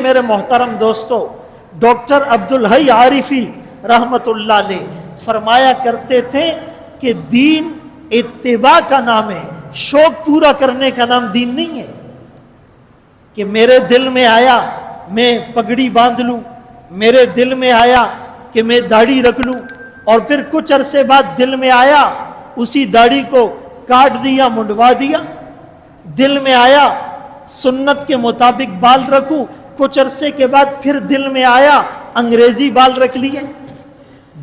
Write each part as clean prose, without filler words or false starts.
میرے محترم دوستو، ڈاکٹر عبدالحی عارفی رحمت اللہ علیہ فرمایا کرتے تھے کہ دین اتباع کا نام ہے، شوق پورا کرنے کا نام دین نہیں ہے۔ کہ میرے دل میں آیا میں پگڑی باندھ لوں، میرے دل میں آیا کہ میں داڑھی رکھ لوں، اور پھر کچھ عرصے بعد دل میں آیا اسی داڑھی کو کاٹ دیا، منڈوا دیا۔ دل میں آیا سنت کے مطابق بال رکھوں، کچھ عرصے کے بعد پھر دل میں آیا انگریزی بال رکھ لیے۔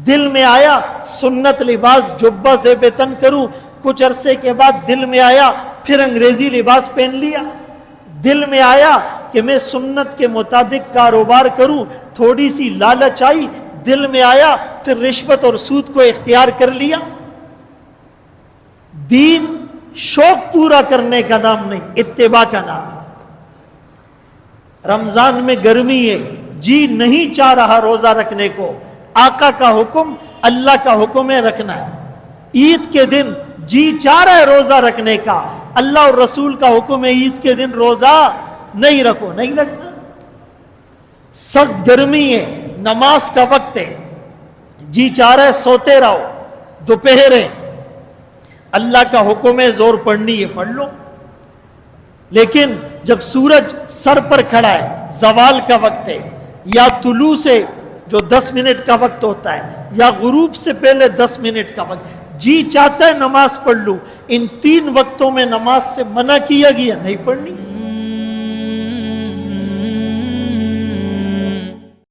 دل میں آیا سنت لباس جبہ زیب تن کروں، کچھ عرصے کے بعد دل میں آیا پھر انگریزی لباس پہن لیا۔ دل میں آیا کہ میں سنت کے مطابق کاروبار کروں، تھوڑی سی لالچ آئی، دل میں آیا پھر رشوت اور سود کو اختیار کر لیا۔ دین شوق پورا کرنے کا نام نہیں، اتباع کا نام ہے۔ رمضان میں گرمی ہے، جی نہیں چاہ رہا روزہ رکھنے کو، آقا کا حکم، اللہ کا حکم ہے رکھنا ہے۔ عید کے دن جی چاہ رہا ہے روزہ رکھنے کا، اللہ اور رسول کا حکم ہے عید کے دن روزہ نہیں رکھو، نہیں رکھنا۔ سخت گرمی ہے، نماز کا وقت ہے، جی چاہ رہا ہے سوتے رہو، دوپہر ہے، اللہ کا حکم ہے زور پڑھنی ہے پڑھ لو۔ لیکن جب سورج سر پر کھڑا ہے، زوال کا وقت ہے، یا طلوع سے جو 10 منٹ کا وقت ہوتا ہے، یا غروب سے پہلے 10 منٹ کا وقت، جی چاہتا ہے نماز پڑھ لوں، ان 3 وقتوں میں نماز سے منع کیا گیا، نہیں پڑھنی۔